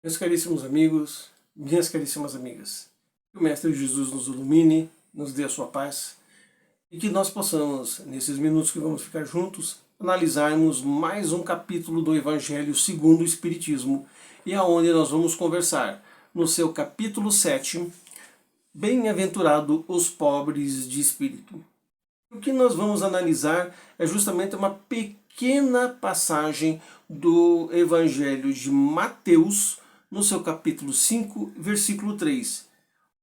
Meus caríssimos amigos, minhas caríssimas amigas, que o Mestre Jesus nos ilumine, nos dê a sua paz e que nós possamos, nesses minutos que vamos ficar juntos, analisarmos mais um capítulo do Evangelho segundo o Espiritismo e aonde nós vamos conversar no seu capítulo 7, Bem-aventurado os pobres de espírito. O que nós vamos analisar é justamente uma pequena passagem do Evangelho de Mateus, no seu capítulo 5, versículo 3,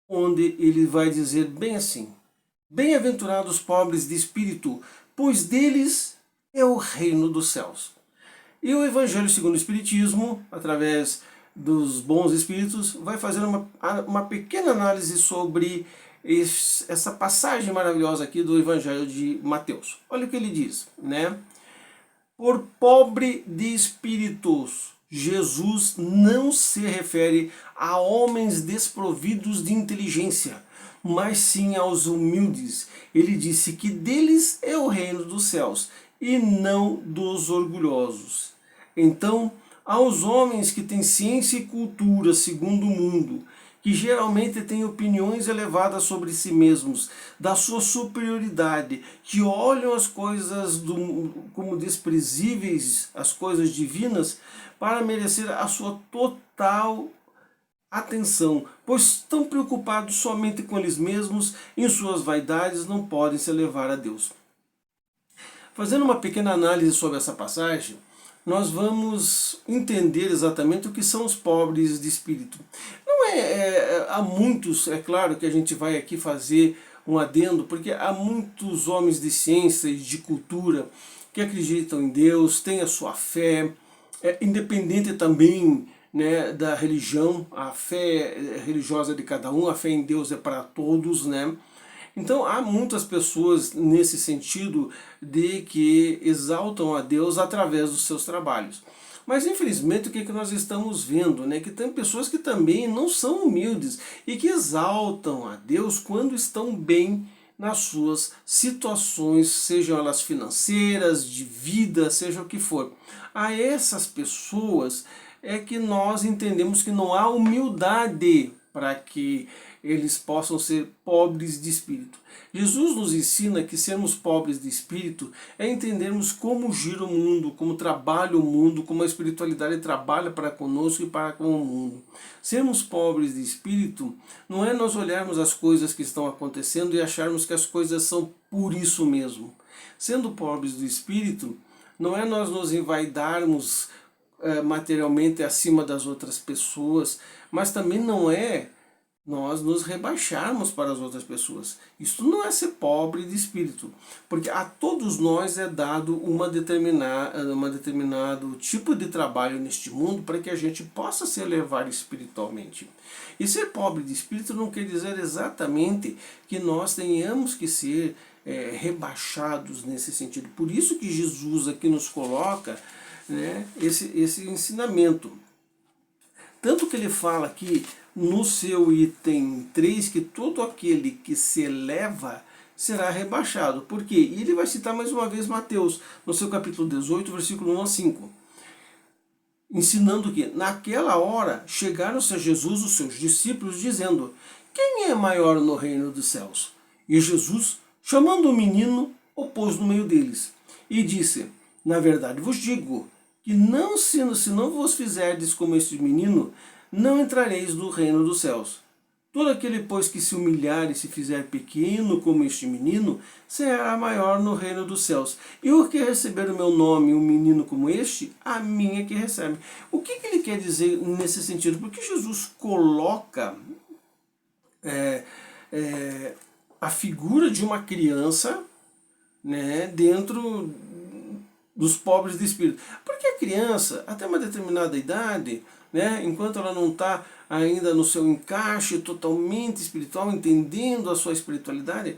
onde ele vai dizer bem assim: Bem-aventurados os pobres de espírito, pois deles é o reino dos céus. E o Evangelho segundo o Espiritismo, através dos bons espíritos, vai fazer uma pequena análise sobre essa passagem maravilhosa aqui do Evangelho de Mateus. Olha o que ele diz, né? Por pobre de espíritos, Jesus não se refere a homens desprovidos de inteligência, mas sim aos humildes. Ele disse que deles é o reino dos céus e não dos orgulhosos. Então, aos homens que têm ciência e cultura segundo o mundo, que geralmente têm opiniões elevadas sobre si mesmos, da sua superioridade, que olham as coisas como desprezíveis, as coisas divinas, para merecer a sua total atenção, pois estão preocupados somente com eles mesmos, em suas vaidades não podem se elevar a Deus. Fazendo uma pequena análise sobre essa passagem, nós vamos entender exatamente o que são os pobres de espírito. Não há muitos, é claro que a gente vai aqui fazer um adendo, porque há muitos homens de ciência e de cultura que acreditam em Deus, têm a sua fé, independente também, né, da religião, a fé religiosa de cada um, a fé em Deus é para todos, né? Então há muitas pessoas nesse sentido de que exaltam a Deus através dos seus trabalhos. Mas infelizmente o que nós estamos vendo, né? Que tem pessoas que também não são humildes e que exaltam a Deus quando estão bem nas suas situações, sejam elas financeiras, de vida, seja o que for. A essas pessoas é que nós entendemos que não há humildade para que eles possam ser pobres de espírito. Jesus nos ensina que sermos pobres de espírito é entendermos como gira o mundo, como trabalha o mundo, como a espiritualidade trabalha para conosco e para com o mundo. Sermos pobres de espírito não é nós olharmos as coisas que estão acontecendo e acharmos que as coisas são por isso mesmo. Sendo pobres do espírito, não é nós nos envaidarmos materialmente acima das outras pessoas, mas também não é nós nos rebaixarmos para as outras pessoas. Isso não é ser pobre de espírito, porque a todos nós é dado uma determinado tipo de trabalho neste mundo para que a gente possa se elevar espiritualmente. E ser pobre de espírito não quer dizer exatamente que nós tenhamos que ser rebaixados nesse sentido. Por isso que Jesus aqui nos coloca, né, esse ensinamento. Tanto que ele fala aqui no seu item 3 que todo aquele que se eleva será rebaixado. Por quê? E ele vai citar mais uma vez Mateus, no seu capítulo 18, versículo 1 a 5. Ensinando que naquela hora chegaram-se a Jesus os seus discípulos, dizendo: quem é maior no reino dos céus? E Jesus, chamando o menino, o pôs no meio deles, e disse: na verdade vos digo, que não se não vos fizerdes como este menino, não entrareis no reino dos céus. Todo aquele, pois, que se humilhar e se fizer pequeno como este menino, será maior no reino dos céus. E o que receber o meu nome, um menino como este, a mim é que recebe. O que ele quer dizer nesse sentido? Porque Jesus coloca a figura de uma criança, né, dentro dos pobres de espírito. Porque a criança, até uma determinada idade, né, enquanto ela não está ainda no seu encaixe totalmente espiritual, entendendo a sua espiritualidade,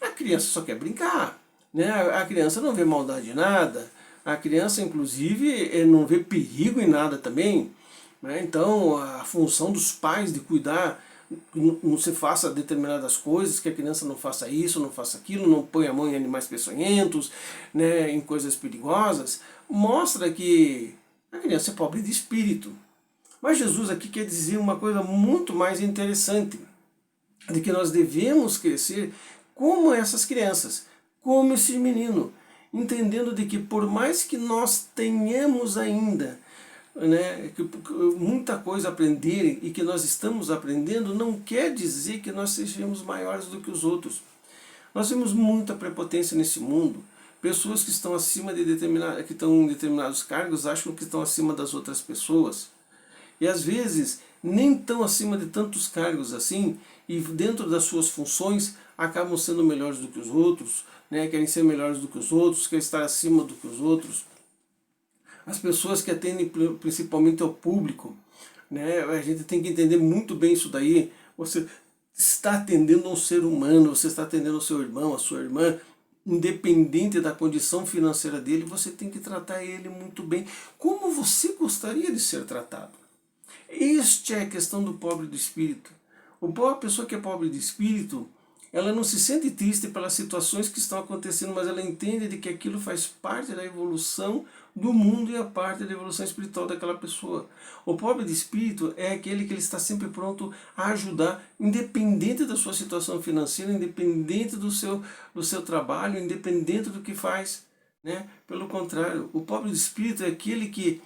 a criança só quer brincar. Né? A criança não vê maldade em nada, a criança inclusive não vê perigo em nada também. Né? Então a função dos pais de cuidar, não se faça determinadas coisas, que a criança não faça isso, não faça aquilo, não ponha a mão em animais peçonhentos, né, em coisas perigosas, mostra que a criança é pobre de espírito. Mas Jesus aqui quer dizer uma coisa muito mais interessante, de que nós devemos crescer como essas crianças, como esse menino, entendendo de que por mais que nós tenhamos ainda, né, muita coisa a aprender e que nós estamos aprendendo, não quer dizer que nós sejamos maiores do que os outros. Nós temos muita prepotência nesse mundo. Pessoas que estão acima de que estão em determinados cargos acham que estão acima das outras pessoas. E às vezes nem tão acima de tantos cargos assim, e dentro das suas funções acabam sendo melhores do que os outros, né? Querem ser melhores do que os outros, querem estar acima do que os outros. As pessoas que atendem principalmente ao público, né? A gente tem que entender muito bem isso daí. Você está atendendo um ser humano, você está atendendo o seu irmão, a sua irmã, independente da condição financeira dele, você tem que tratar ele muito bem, como você gostaria de ser tratado. Este é a questão do pobre de espírito. A pessoa que é pobre de espírito, ela não se sente triste pelas situações que estão acontecendo, mas ela entende de que aquilo faz parte da evolução do mundo e a parte da evolução espiritual daquela pessoa. O pobre de espírito é aquele que ele está sempre pronto a ajudar, independente da sua situação financeira, independente do seu trabalho, independente do que faz, né? Pelo contrário, o pobre de espírito é aquele que,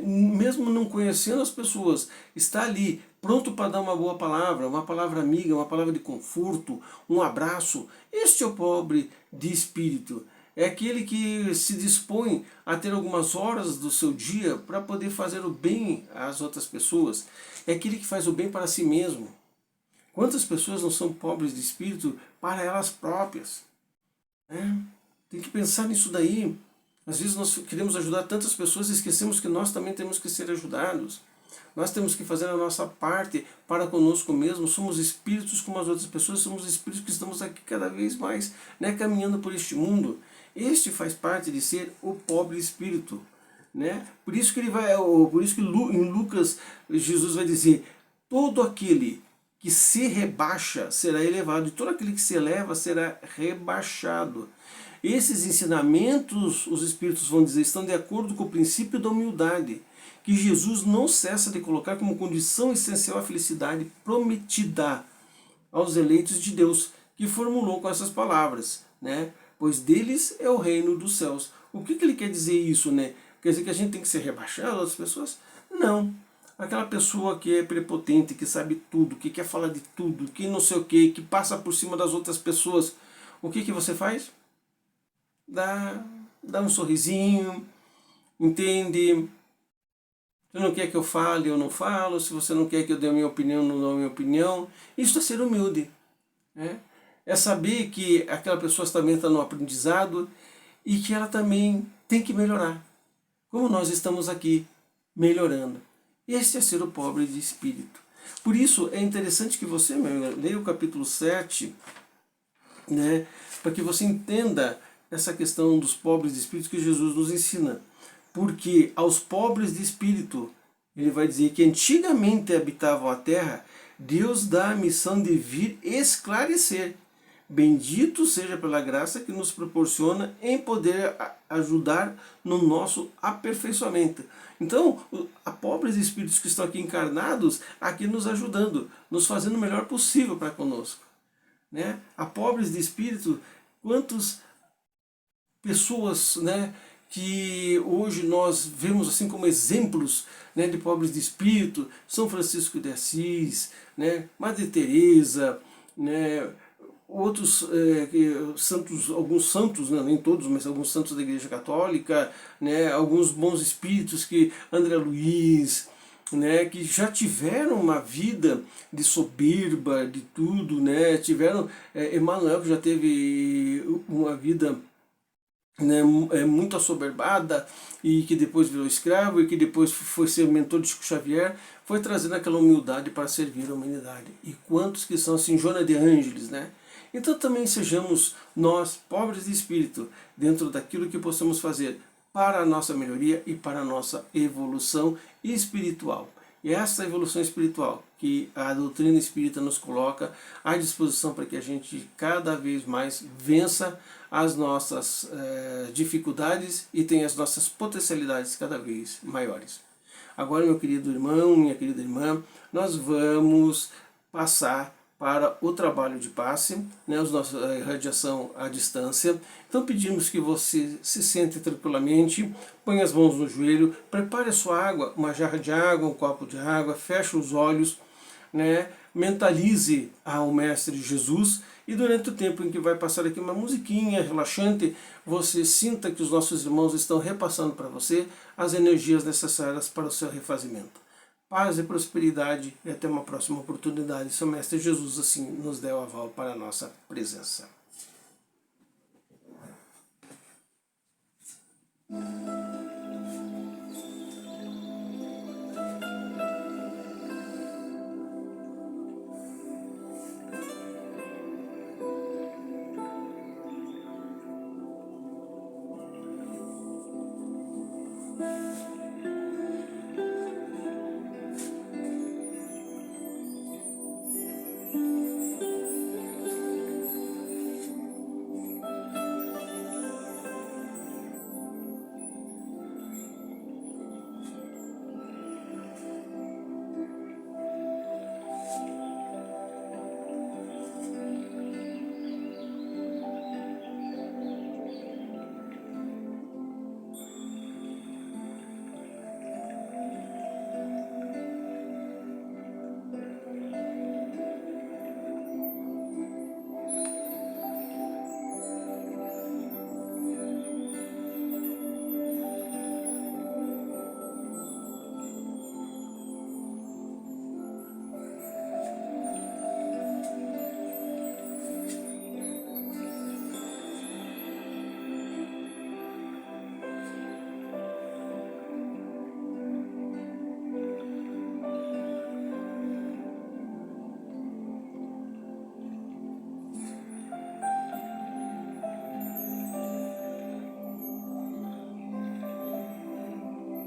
mesmo não conhecendo as pessoas, está ali pronto para dar uma boa palavra, uma palavra amiga, uma palavra de conforto, um abraço. Este é o pobre de espírito. É aquele que se dispõe a ter algumas horas do seu dia para poder fazer o bem às outras pessoas. É aquele que faz o bem para si mesmo. Quantas pessoas não são pobres de espírito para elas próprias? Tem que pensar nisso daí. Às vezes nós queremos ajudar tantas pessoas e esquecemos que nós também temos que ser ajudados. Nós temos que fazer a nossa parte para conosco mesmo. Somos espíritos como as outras pessoas, somos espíritos que estamos aqui cada vez mais, né, caminhando por este mundo. Este faz parte de ser o pobre espírito, né? Por isso que em Lucas Jesus vai dizer: todo aquele que se rebaixa será elevado, e todo aquele que se eleva será rebaixado. Esses ensinamentos, os espíritos vão dizer, estão de acordo com o princípio da humildade, que Jesus não cessa de colocar como condição essencial a felicidade prometida aos eleitos de Deus, que formulou com essas palavras, né? Pois deles é o reino dos céus. O que ele quer dizer isso, né? Quer dizer que a gente tem que ser rebaixado às pessoas? Não. Aquela pessoa que é prepotente, que sabe tudo, que quer falar de tudo, que não sei o que passa por cima das outras pessoas, o que você faz? Dá um sorrisinho, entende? Se não quer que eu fale, eu não falo. Se você não quer que eu dê a minha opinião, não dou a minha opinião. Isso é ser humilde, né? É saber que aquela pessoa também está no aprendizado e que ela também tem que melhorar, como nós estamos aqui melhorando. Este é ser o pobre de espírito. Por isso é interessante que você leia o capítulo 7, né, para que você entenda essa questão dos pobres de espírito que Jesus nos ensina. Porque aos pobres de espírito, ele vai dizer que antigamente habitavam a terra, Deus dá a missão de vir esclarecer. Bendito seja pela graça que nos proporciona em poder ajudar no nosso aperfeiçoamento. Então, há pobres espíritos que estão aqui encarnados, aqui nos ajudando, nos fazendo o melhor possível para conosco, né? Há pobres de espírito, quantas pessoas, né, que hoje nós vemos assim como exemplos, né, de pobres de espírito, São Francisco de Assis, né, Madre Teresa, né, outros santos, alguns santos, né, nem todos, mas alguns santos da Igreja Católica, né, alguns bons espíritos, que André Luiz, né, que já tiveram uma vida de soberba, de tudo, né, tiveram Emmanuel, que já teve uma vida, né, muito assoberbada, e que depois virou escravo, e que depois foi ser mentor de Chico Xavier, foi trazendo aquela humildade para servir a humanidade. E quantos que são assim, Joana de Ângeles, né? Então também sejamos nós, pobres de espírito, dentro daquilo que possamos fazer para a nossa melhoria e para a nossa evolução espiritual. E essa evolução espiritual que a doutrina espírita nos coloca à disposição para que a gente cada vez mais vença as nossas dificuldades e tenha as nossas potencialidades cada vez maiores. Agora, meu querido irmão, minha querida irmã, nós vamos passar para o trabalho de passe, né, a irradiação à distância. Então pedimos que você se sente tranquilamente, ponha as mãos no joelho, prepare a sua água, uma jarra de água, um copo de água, feche os olhos, né, mentalize ao Mestre Jesus e durante o tempo em que vai passar aqui uma musiquinha relaxante, você sinta que os nossos irmãos estão repassando para você as energias necessárias para o seu refazimento. Paz e prosperidade e até uma próxima oportunidade, se o Mestre Jesus assim nos der o aval para a nossa presença.